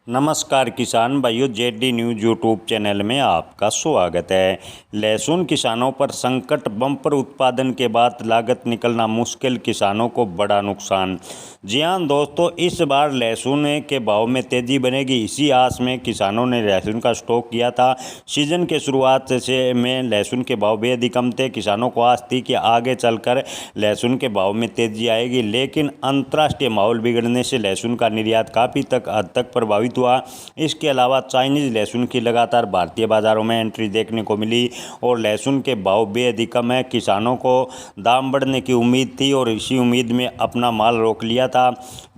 नमस्कार किसान भाइयों, जेडी न्यूज़ यूट्यूब चैनल में आपका स्वागत है। लहसुन किसानों पर संकट, बम्पर उत्पादन के बाद लागत निकलना मुश्किल, किसानों को बड़ा नुकसान। जी हां दोस्तों, इस बार लहसुन के भाव में तेज़ी बनेगी, इसी आस में किसानों ने लहसुन का स्टॉक किया था। सीजन के शुरुआत से में लहसुन के भाव बेहद ही कम थे। किसानों को आस थी कि आगे चलकर लहसुन के भाव में तेज़ी आएगी, लेकिन अंतर्राष्ट्रीय माहौल बिगड़ने से लहसुन का निर्यात काफ़ी हद तक प्रभावित हुआ। इसके अलावा चाइनीज़ लहसुन की लगातार भारतीय बाज़ारों में एंट्री देखने को मिली और लहसुन के भाव बेहद ही कम है। किसानों को दाम बढ़ने की उम्मीद थी और इसी उम्मीद में अपना माल रोक लिया था।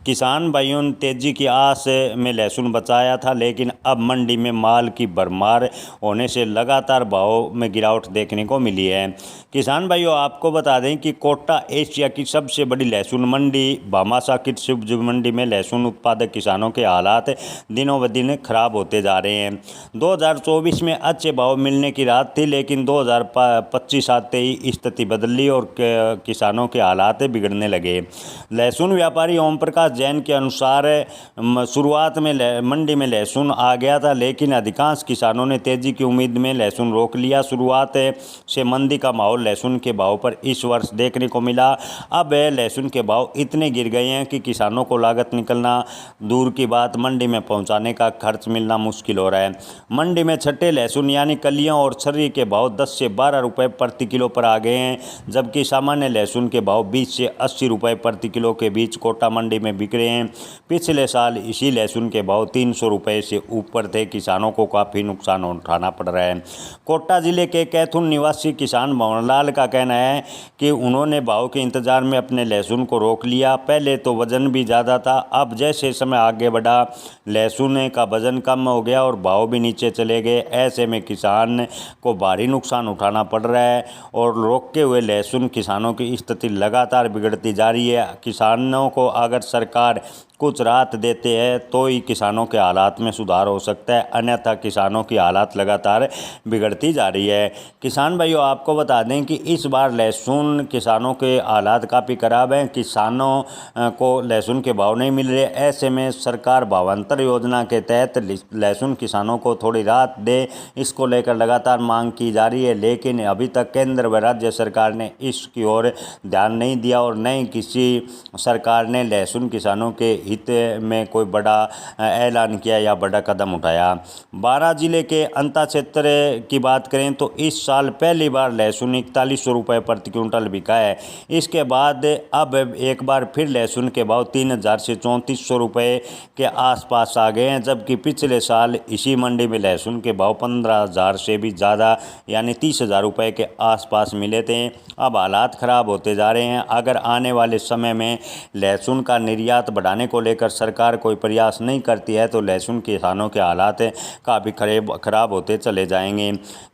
किसान भाइयों ने तेज़ी की आस में लहसुन बचाया था, लेकिन अब मंडी में माल की भरमार होने से लगातार भाव में गिरावट देखने को मिली है। किसान भाइयों, आपको बता दें कि कोटा एशिया की सबसे बड़ी लहसुन मंडी भामाशाह की सब्जी मंडी में लहसुन उत्पादक किसानों के हालात दिनों ब दिन खराब होते जा रहे हैं। 2024 में अच्छे भाव मिलने की रात थी, लेकिन 2025 आते ही स्थिति बदली और किसानों के हालात बिगड़ने लगे। लहसुन व्यापारी ओम प्रकाश जैन के अनुसार शुरुआत में मंडी में लहसुन आ गया था, लेकिन अधिकांश किसानों ने तेज़ी की उम्मीद में लहसुन रोक लिया। शुरुआत से मंदी का माहौल लहसुन के भाव पर इस वर्ष देखने को मिला। अब लहसुन के भाव इतने गिर गए हैं कि किसानों को लागत निकलना दूर की बात, मंडी में पहुंचाने का खर्च मिलना मुश्किल हो रहा है। मंडी में छठे लहसुन यानी कलियों और छर्री के भाव 10 से 12 रुपये प्रति किलो पर आ गए हैं, जबकि सामान्य लहसुन के भाव 20 से 80 रुपये प्रति किलो के बीच कोटा मंडी में बिक रहे हैं। पिछले साल इसी लहसुन के भाव 300 रुपये से ऊपर थे। किसानों को काफ़ी नुकसान उठाना पड़ रहा है। कोटा जिले के कैथुन निवासी किसान भवनलाल का कहना है कि उन्होंने भाव के इंतजार में अपने लहसुन को रोक लिया। पहले तो वजन भी ज़्यादा था, अब जैसे समय आगे बढ़ा लहसुन का वजन कम हो गया और भाव भी नीचे चले गए। ऐसे में किसान को भारी नुकसान उठाना पड़ रहा है और रोके हुए लहसुन किसानों की स्थिति लगातार बिगड़ती जा रही है। किसानों को अगर सरकार कुछ राहत देते हैं तो ही किसानों के हालात में सुधार हो सकता है, अन्यथा किसानों की हालात लगातार बिगड़ती जा रही है। किसान भाइयों, आपको बता दें कि इस बार लहसुन किसानों के हालात काफ़ी ख़राब हैं। किसानों को लहसुन के भाव नहीं मिल रहे। ऐसे में सरकार भावांतर योजना के तहत लहसुन किसानों को थोड़ी राहत दे, इसको लेकर लगातार मांग की जा रही है, लेकिन अभी तक केंद्र व राज्य सरकार ने इसकी ओर ध्यान नहीं दिया और न ही किसी सरकार ने लहसुन किसानों के हित में कोई बड़ा ऐलान किया या बड़ा कदम उठाया। बारां जिले के अंता क्षेत्र की बात करें तो इस साल पहली बार लहसुन 4100 रुपये प्रति क्विंटल बिका है। इसके बाद अब एक बार फिर लहसुन के भाव 3000 से 3400 रुपये के आसपास आ गए हैं, जबकि पिछले साल इसी मंडी में लहसुन के भाव 15,000 से भी ज़्यादा यानी 30,000 रुपये के आसपास मिले थे। अब हालात ख़राब होते जा रहे हैं। अगर आने वाले समय में लहसुन का निर्यात बढ़ाने को लेकर सरकार कोई प्रयास नहीं करती है तो लहसुन किसानों के हालात काफ़ी खराब होते चले जाएंगे।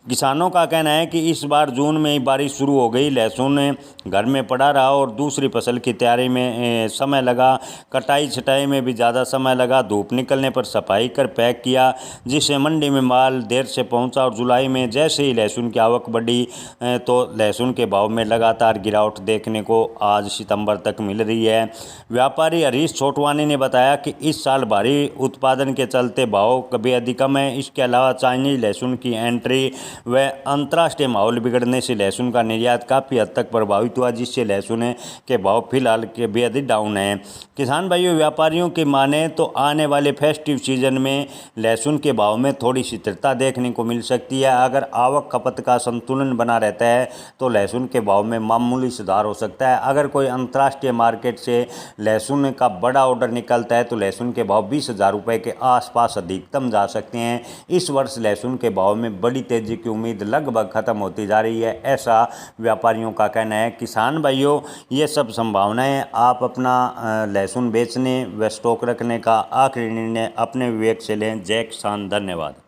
किसानों का कहना है कि इस बार जून में ही बारिश शुरू हो गई, लहसुन घर में पड़ा रहा और दूसरी फसल की तैयारी में समय लगा, कटाई छटाई में भी ज़्यादा समय लगा, धूप निकलने पर सफाई कर पैक किया, जिससे मंडी में माल देर से पहुंचा और जुलाई में जैसे ही लहसुन की आवक बढ़ी तो लहसुन के भाव में लगातार गिरावट देखने को आज सितंबर तक मिल रही है। व्यापारी हरीश छोटवानी ने बताया कि इस साल भारी उत्पादन के चलते भाव कभी अधिक कम है। इसके अलावा चाइनीज लहसुन की एंट्री व अंतर्राष्ट्रीय माहौल बिगड़ने से लहसुन का निर्यात काफ़ी हद तक प्रभावित हुआ, जिससे लहसुन के भाव फिलहाल के बेहद डाउन हैं। किसान भाइयों, व्यापारियों की माने तो आने वाले फेस्टिव सीजन में लहसुन के भाव में थोड़ी स्थिरता देखने को मिल सकती है। अगर आवक खपत का संतुलन बना रहता है तो लहसुन के भाव में मामूली सुधार हो सकता है। अगर कोई अंतर्राष्ट्रीय मार्केट से लहसुन का बड़ा ऑर्डर निकलता है तो लहसुन के भाव 20,000 रुपये के आसपास अधिकतम जा सकते हैं। इस वर्ष लहसुन के भाव में बड़ी तेज़ी की उम्मीद लगभग खत्म होती जा रही है, ऐसा व्यापारियों का कहना है। किसान भाइयों, ये सब संभावनाएं आप अपना लहसुन बेचने व स्टॉक रखने का आखिरी निर्णय अपने विवेक से लें। जय किसान, धन्यवाद।